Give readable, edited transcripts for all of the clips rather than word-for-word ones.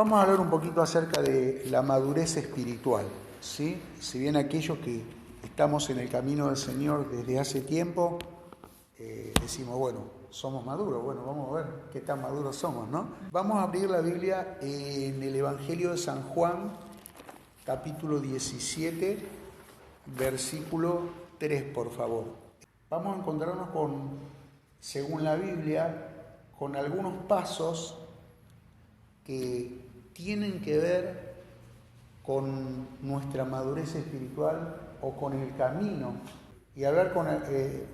Vamos a hablar un poquito acerca de la madurez espiritual, ¿sí? Si bien aquellos que estamos en el camino del Señor desde hace tiempo, decimos, bueno, somos maduros, bueno, vamos a ver qué tan maduros somos, ¿no? Vamos a abrir la Biblia en el Evangelio de San Juan, capítulo 17, versículo 3, por favor. Vamos a encontrarnos con, según la Biblia, con algunos pasos que tienen que ver con nuestra madurez espiritual o con el camino, y hablar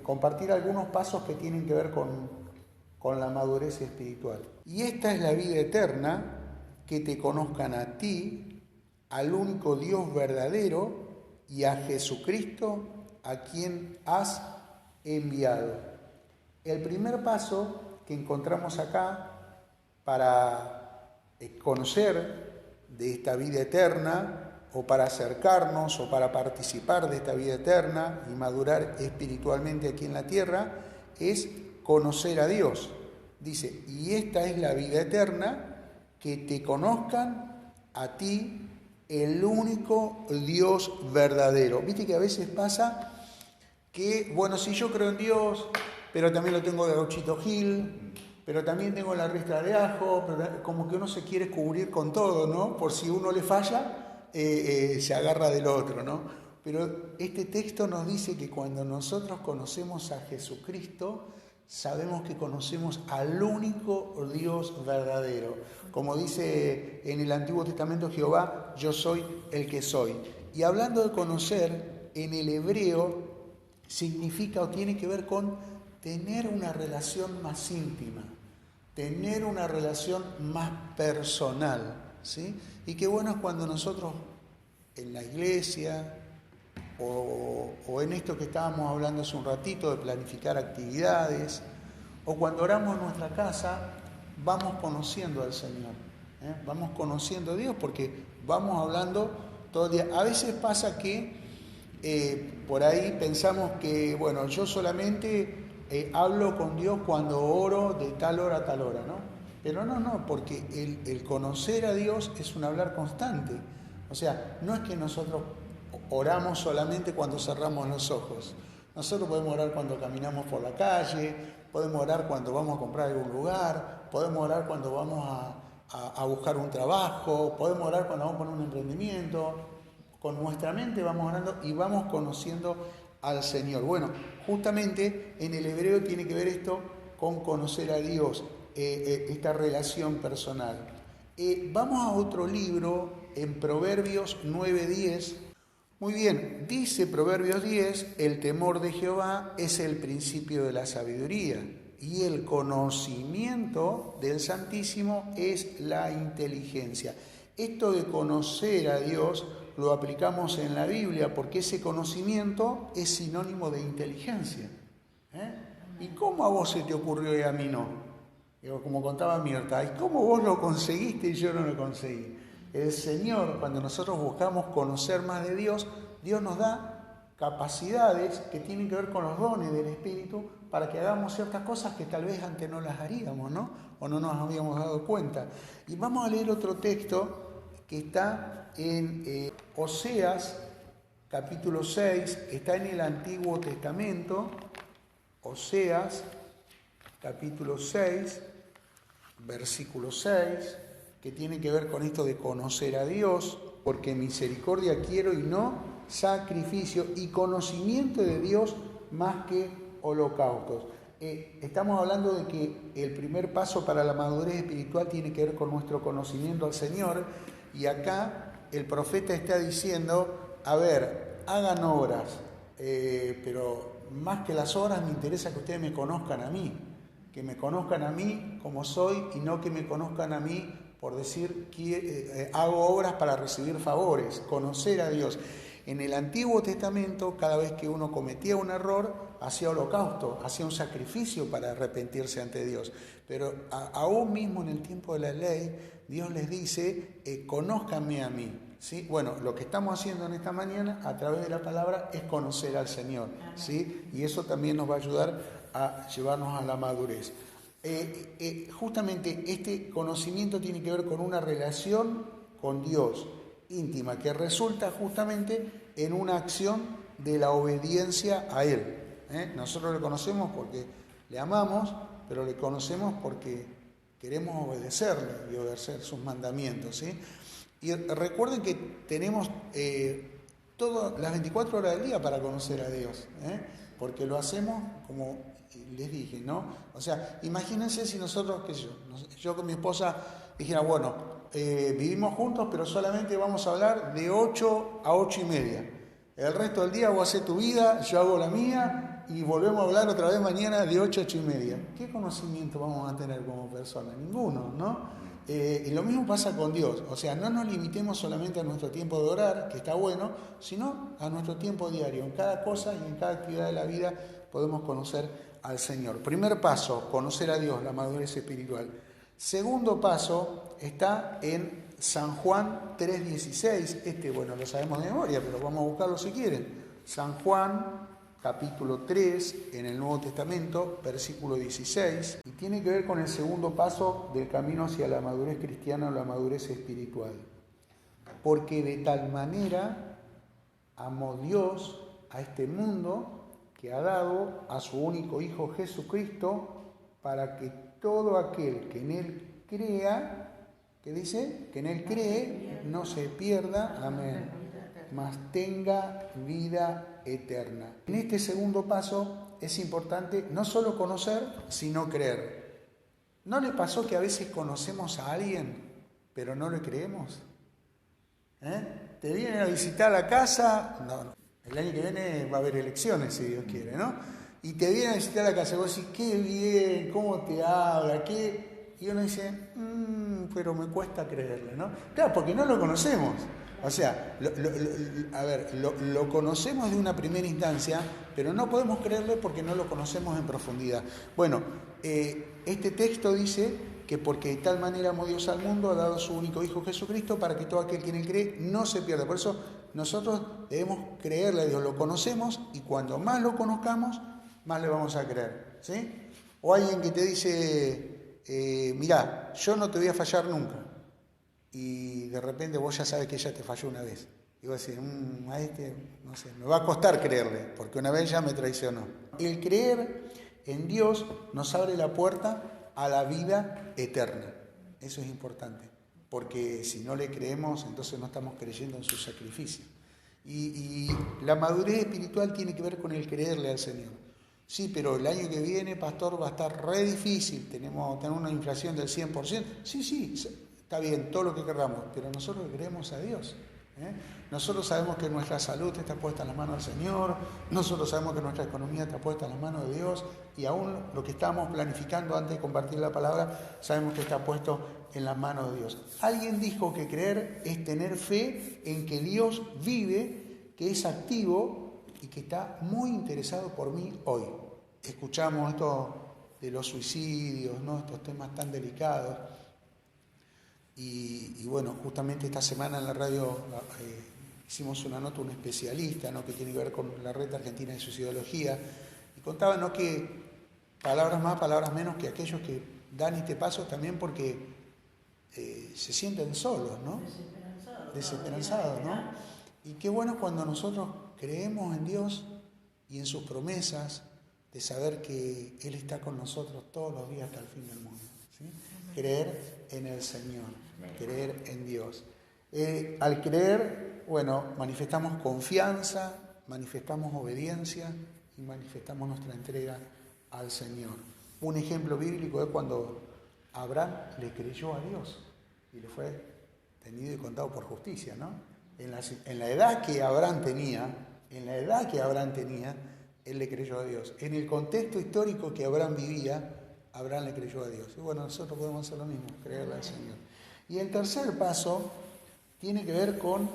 compartir algunos pasos que tienen que ver con la madurez espiritual. Y esta es la vida eterna, que te conozcan a ti, al único Dios verdadero, y a Jesucristo, a quien has enviado. El primer paso que encontramos acá para conocer de esta vida eterna, o para acercarnos o para participar de esta vida eterna y madurar espiritualmente aquí en la tierra, es conocer a Dios. Dice, y esta es la vida eterna, que te conozcan a ti, el único Dios verdadero. Viste que a veces pasa que, bueno, si yo creo en Dios, pero también lo tengo de Gauchito Gil, pero también tengo la ristra de ajo, pero como que uno se quiere cubrir con todo, ¿no? Por si uno le falla, se agarra del otro, ¿no? Pero este texto nos dice que cuando nosotros conocemos a Jesucristo, sabemos que conocemos al único Dios verdadero. Como dice en el Antiguo Testamento Jehová, yo soy el que soy. Y hablando de conocer, en el hebreo significa o tiene que ver con tener una relación más íntima, tener una relación más personal, ¿sí? Y qué bueno es cuando nosotros en la iglesia o en esto que estábamos hablando hace un ratito de planificar actividades, o cuando oramos en nuestra casa, vamos conociendo al Señor, vamos conociendo a Dios porque vamos hablando todo el día. A veces pasa que por ahí pensamos que, bueno, yo solamente hablo con Dios cuando oro de tal hora a tal hora, ¿no? Pero no, porque el conocer a Dios es un hablar constante. O sea, no es que nosotros oramos solamente cuando cerramos los ojos. Nosotros podemos orar cuando caminamos por la calle, podemos orar cuando vamos a comprar algún lugar, podemos orar cuando vamos a buscar un trabajo, podemos orar cuando vamos a poner un emprendimiento. Con nuestra mente vamos orando y vamos conociendo al Señor. Bueno, justamente en el hebreo tiene que ver esto con conocer a Dios, esta relación personal. Vamos a otro libro, en Proverbios 9:10. Muy bien, dice Proverbios 10, el temor de Jehová es el principio de la sabiduría, y el conocimiento del Santísimo es la inteligencia. Esto de conocer a Dios lo aplicamos en la Biblia porque ese conocimiento es sinónimo de inteligencia. ¿Y cómo a vos se te ocurrió y a mí no? Como contaba Mirta, ¿y cómo vos lo conseguiste y yo no lo conseguí? El Señor, cuando nosotros buscamos conocer más de Dios, Dios nos da capacidades que tienen que ver con los dones del Espíritu para que hagamos ciertas cosas que tal vez antes no las haríamos, ¿no? O no nos habíamos dado cuenta. Y vamos a leer otro texto que está en Oseas, capítulo 6, está en el Antiguo Testamento, Oseas, capítulo 6, versículo 6, que tiene que ver con esto de conocer a Dios, porque misericordia quiero y no sacrificio, y conocimiento de Dios más que holocaustos. Estamos hablando de que el primer paso para la madurez espiritual tiene que ver con nuestro conocimiento al Señor, y acá el profeta está diciendo, a ver, hagan obras, pero más que las obras me interesa que ustedes me conozcan a mí, que me conozcan a mí como soy y no que me conozcan a mí por decir que hago obras para recibir favores, conocer a Dios. En el Antiguo Testamento, cada vez que uno cometía un error, hacía holocausto, hacía un sacrificio para arrepentirse ante Dios. Pero aún mismo en el tiempo de la ley, Dios les dice, conózcanme a mí. ¿Sí? Bueno, lo que estamos haciendo en esta mañana a través de la palabra es conocer al Señor, ¿sí? Y eso también nos va a ayudar a llevarnos a la madurez. Justamente este conocimiento tiene que ver con una relación con Dios íntima, que resulta justamente en una acción de la obediencia a Él. Nosotros le conocemos porque le amamos, pero le conocemos porque queremos obedecerle y obedecer sus mandamientos, ¿sí? Y recuerden que tenemos todas las 24 horas del día para conocer a Dios, porque lo hacemos como les dije, ¿no? O sea, imagínense si nosotros, qué sé yo con mi esposa dijera, bueno, vivimos juntos, pero solamente vamos a hablar de 8 a 8 y media. El resto del día vos haces tu vida, yo hago la mía y volvemos a hablar otra vez mañana de 8 a 8 y media. ¿Qué conocimiento vamos a tener como persona? Ninguno, ¿no? Y lo mismo pasa con Dios. O sea, no nos limitemos solamente a nuestro tiempo de orar, que está bueno, sino a nuestro tiempo diario. En cada cosa y en cada actividad de la vida podemos conocer al Señor. Primer paso, conocer a Dios, la madurez espiritual. Segundo paso está en San Juan 3:16. Bueno, lo sabemos de memoria, pero vamos a buscarlo si quieren. San Juan, capítulo 3, en el Nuevo Testamento, versículo 16. Y tiene que ver con el segundo paso del camino hacia la madurez cristiana o la madurez espiritual. Porque de tal manera amó Dios a este mundo que ha dado a su único Hijo Jesucristo para que todo aquel que en Él crea, ¿qué dice? Que en Él cree, no se pierda, amén, mas tenga vida eterna. En este segundo paso es importante no solo conocer, sino creer. ¿No le pasó que a veces conocemos a alguien, pero no le creemos? Te vienen a visitar a la casa, no. El año que viene va a haber elecciones, si Dios quiere, ¿no? Y te vienen a visitar a la casa y vos decís, qué bien, cómo te habla, qué... Y uno dice, pero me cuesta creerle, ¿no? Claro, porque no lo conocemos. O sea, lo conocemos de una primera instancia, pero no podemos creerle porque no lo conocemos en profundidad. Bueno, este texto dice que porque de tal manera amó Dios al mundo, ha dado a su único Hijo Jesucristo para que todo aquel que en Él cree no se pierda. Por eso nosotros debemos creerle a Dios, lo conocemos y cuando más lo conozcamos, más le vamos a creer, ¿sí? O alguien que te dice, mirá, yo no te voy a fallar nunca. Y de repente vos ya sabes que ella te falló una vez. Y vos decís, a este, no sé, me va a costar creerle, porque una vez ya me traicionó. El creer en Dios nos abre la puerta a la vida eterna. Eso es importante, porque si no le creemos, entonces no estamos creyendo en su sacrificio. Y la madurez espiritual tiene que ver con el creerle al Señor. Sí, pero el año que viene, pastor, va a estar re difícil, tenemos una inflación del 100%. Sí, está bien, todo lo que queramos, pero nosotros creemos a Dios. Nosotros sabemos que nuestra salud está puesta en las manos del Señor, nosotros sabemos que nuestra economía está puesta en las manos de Dios, y aún lo que estamos planificando antes de compartir la palabra, sabemos que está puesto en las manos de Dios. Alguien dijo que creer es tener fe en que Dios vive, que es activo y que está muy interesado por mí hoy. Escuchamos esto de los suicidios, ¿no? Estos temas tan delicados. Y bueno, justamente esta semana en la radio hicimos una nota, un especialista, ¿no?, que tiene que ver con la Red Argentina de Suicidología, y contaba, ¿no?, que palabras más, palabras menos, que aquellos que dan este paso también porque se sienten solos, ¿no? Desesperanzados, ¿no? Y qué bueno cuando nosotros creemos en Dios y en sus promesas, de saber que Él está con nosotros todos los días hasta el fin del mundo, ¿sí? Creer en el Señor, creer en Dios. Al creer, bueno, manifestamos confianza, manifestamos obediencia y manifestamos nuestra entrega al Señor. Un ejemplo bíblico es cuando Abraham le creyó a Dios y le fue tenido y contado por justicia, ¿no? En la edad que Abraham tenía, él le creyó a Dios. En el contexto histórico que Abraham vivía, Abraham le creyó a Dios. Y bueno, nosotros podemos hacer lo mismo, creerle al Señor. Y el tercer paso tiene que ver con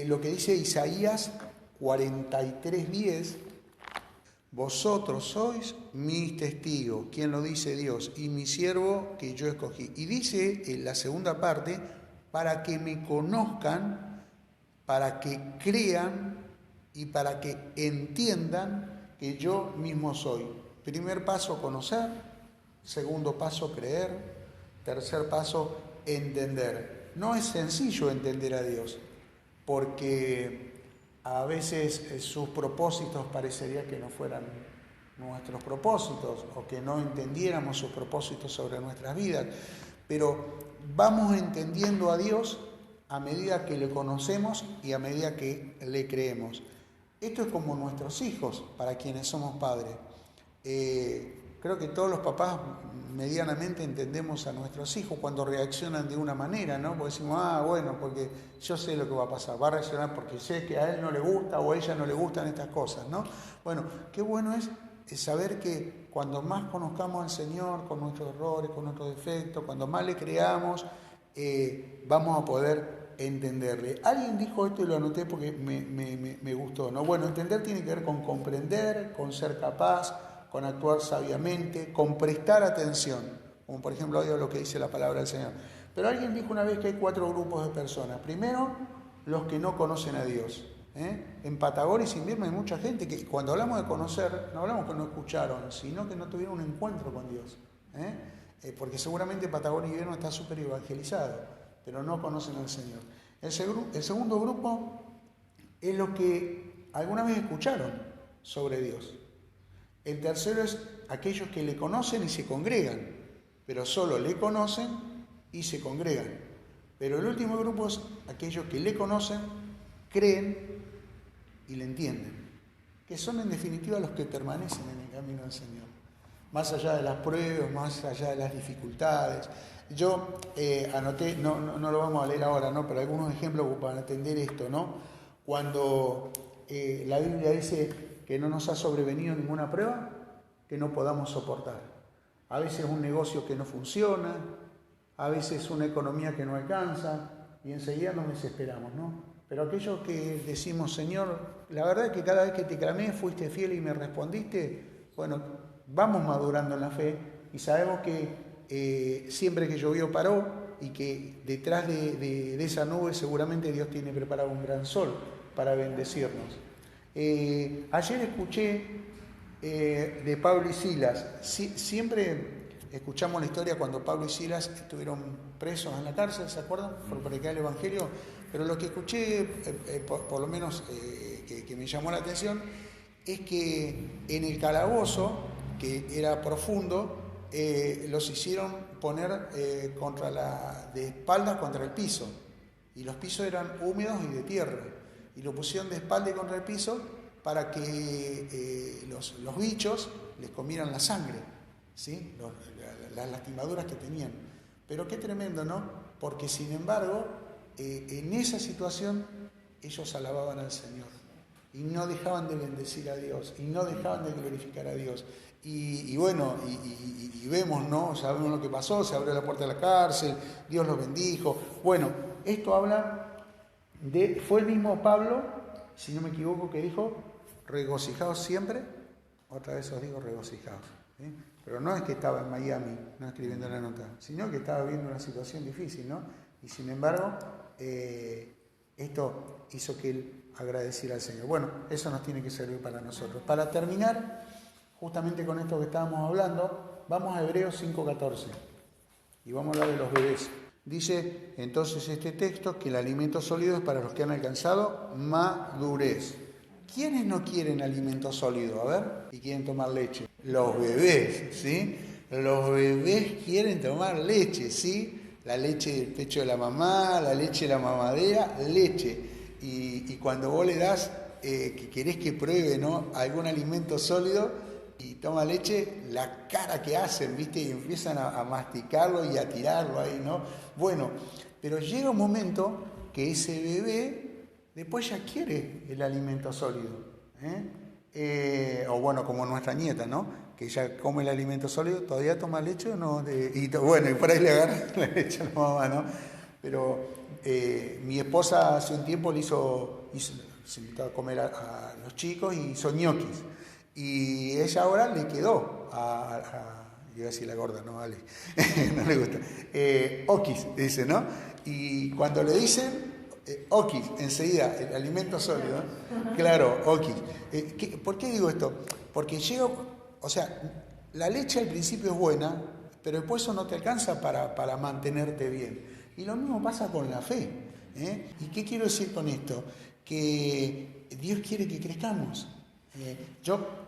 lo que dice Isaías 43:10. Vosotros sois mis testigos. ¿Quién lo dice? Dios. Y mi siervo que yo escogí. Y dice en la segunda parte, para que me conozcan, para que crean y para que entiendan que yo mismo soy. Primer paso, conocer. Segundo paso, creer. Tercer paso, entender. No es sencillo entender a Dios, porque a veces sus propósitos parecería que no fueran nuestros propósitos o que no entendiéramos sus propósitos sobre nuestras vidas, pero vamos entendiendo a Dios a medida que le conocemos y a medida que le creemos. Esto es como nuestros hijos, para quienes somos padres. Creo que todos los papás medianamente entendemos a nuestros hijos cuando reaccionan de una manera, ¿no? Porque decimos, bueno, porque yo sé lo que va a pasar, va a reaccionar porque sé que a él no le gusta o a ella no le gustan estas cosas, ¿no? Bueno, qué bueno es saber que cuando más conozcamos al Señor, con nuestros errores, con nuestros defectos, cuando más le creamos, vamos a poder entenderle. Alguien dijo esto y lo anoté porque me gustó, ¿no? Bueno, entender tiene que ver con comprender, con ser capaz, con actuar sabiamente, con prestar atención, como por ejemplo hoy lo que dice la palabra del Señor. Pero alguien dijo una vez que hay 4 grupos de personas. Primero, los que no conocen a Dios. En Patagonia y Invierno hay mucha gente que cuando hablamos de conocer, no hablamos que no escucharon, sino que no tuvieron un encuentro con Dios. Porque seguramente Patagonia y Invierno está súper evangelizado, pero no conocen al Señor. El segundo grupo es los que alguna vez escucharon sobre Dios. El tercero es aquellos que le conocen y se congregan, pero solo le conocen y se congregan. Pero el último grupo es aquellos que le conocen, creen y le entienden, que son en definitiva los que permanecen en el camino del Señor. Más allá de las pruebas, más allá de las dificultades. Yo anoté, no lo vamos a leer ahora, ¿no? Pero algunos ejemplos para entender esto, ¿no? Cuando la Biblia dice que no nos ha sobrevenido ninguna prueba que no podamos soportar. A veces un negocio que no funciona, a veces una economía que no alcanza, y enseguida nos desesperamos, ¿no? Pero aquellos que decimos, Señor, la verdad es que cada vez que te clamé fuiste fiel y me respondiste, bueno, vamos madurando en la fe y sabemos que siempre que llovió paró y que detrás de esa nube seguramente Dios tiene preparado un gran sol para bendecirnos. Ayer escuché de Pablo y Silas. Siempre escuchamos la historia cuando Pablo y Silas estuvieron presos en la cárcel, ¿se acuerdan? Por predicar el Evangelio. Pero lo que escuché, por lo menos que me llamó la atención, es que en el calabozo, que era profundo, los hicieron poner de espaldas contra el piso. Y los pisos eran húmedos y de tierra. Y lo pusieron de espalda y contra el piso para que los bichos les comieran la sangre, ¿sí? Las lastimaduras que tenían. Pero qué tremendo, ¿no? Porque sin embargo, en esa situación ellos alababan al Señor y no dejaban de bendecir a Dios y no dejaban de glorificar a Dios. Y bueno, y vemos, ¿no? Sabemos lo que pasó, se abrió la puerta de la cárcel, Dios los bendijo. Bueno, esto habla fue el mismo Pablo, si no me equivoco, que dijo, regocijaos siempre, otra vez os digo regocijaos. ¿Sí? Pero no es que estaba en Miami, no escribiendo la nota, sino que estaba viendo una situación difícil, ¿no? Y sin embargo, esto hizo que él agradeciera al Señor. Bueno, eso nos tiene que servir para nosotros. Para terminar, justamente con esto que estábamos hablando, vamos a Hebreos 5:14 y vamos a hablar de los bebés. Dice entonces este texto que el alimento sólido es para los que han alcanzado madurez. ¿Quiénes no quieren alimento sólido? A ver, y quieren tomar leche. Los bebés, ¿sí? Los bebés quieren tomar leche, ¿sí? La leche del pecho de la mamá, la leche de la mamadera, leche. Y cuando vos le das, que querés que pruebe, ¿no?, algún alimento sólido, y toma leche, la cara que hacen, ¿viste? Y empiezan a masticarlo y a tirarlo ahí, ¿no? Bueno, pero llega un momento que ese bebé después ya quiere el alimento sólido, o bueno, como nuestra nieta, ¿no? Que ya come el alimento sólido, ¿todavía toma leche o no? Bueno, y por ahí le agarra la leche a la mamá, ¿no? Pero mi esposa hace un tiempo se invitó a comer a los chicos y hizo ñoquis. Y ella ahora le quedó iba a decir la gorda, no vale, no le gusta, okis, dice, ¿no? Y cuando le dicen okis, enseguida, el alimento sólido, ¿no? Claro, okis. ¿Por qué digo esto? Porque la leche al principio es buena, pero después eso no te alcanza para mantenerte bien. Y lo mismo pasa con la fe. ¿Y qué quiero decir con esto? Que Dios quiere que crezcamos. Yo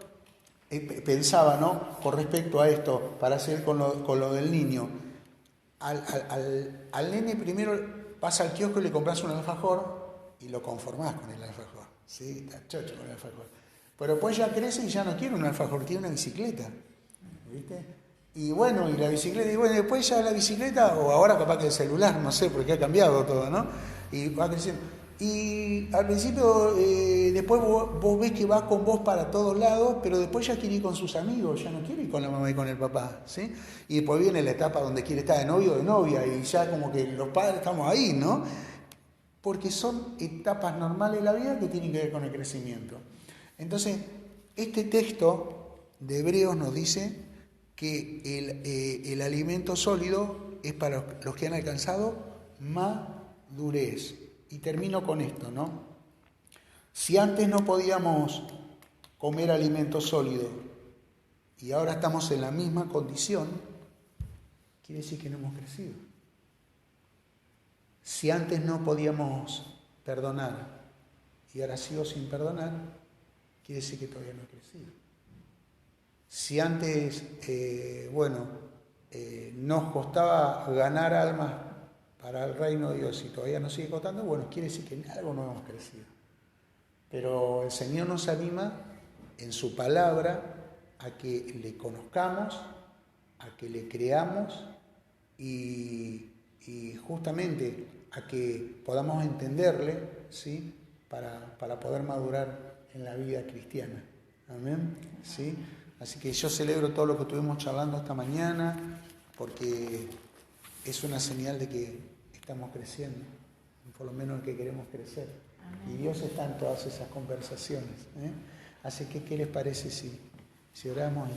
pensaba, ¿no?, con respecto a esto, para hacer con lo del niño, al nene primero vas al kiosco y le compras un alfajor y lo conformás con el alfajor, ¿sí? Está chocho con el alfajor. Pero después ya crece y ya no quiere un alfajor, quiere una bicicleta, ¿viste? Y bueno, y la bicicleta, y bueno, después ya la bicicleta, o ahora capaz que el celular, no sé, porque ha cambiado todo, ¿no? Y va creciendo. Y al principio, después vos ves que va con vos para todos lados, pero después ya quiere ir con sus amigos, ya no quiere ir con la mamá y con el papá, ¿sí? Y después viene la etapa donde quiere estar de novio o de novia, y ya como que los padres estamos ahí, ¿no? Porque son etapas normales de la vida que tienen que ver con el crecimiento. Entonces, este texto de Hebreos nos dice que el alimento sólido es para los que han alcanzado madurez. Y termino con esto, ¿no? Si antes no podíamos comer alimento sólido y ahora estamos en la misma condición, quiere decir que no hemos crecido. Si antes no podíamos perdonar y ahora sigo sin perdonar, quiere decir que todavía no he crecido. Si antes, nos costaba ganar almas para el reino de Dios y todavía nos sigue costando, bueno, quiere decir que en algo no hemos crecido. Pero el Señor nos anima en su palabra a que le conozcamos, a que le creamos y justamente a que podamos entenderle, ¿sí?, para poder madurar en la vida cristiana. Amén. ¿Sí? Así que yo celebro todo lo que estuvimos charlando esta mañana, porque es una señal de que estamos creciendo, por lo menos el que queremos crecer. Amén. Y Dios está en todas esas conversaciones. Así que, ¿qué les parece si oramos?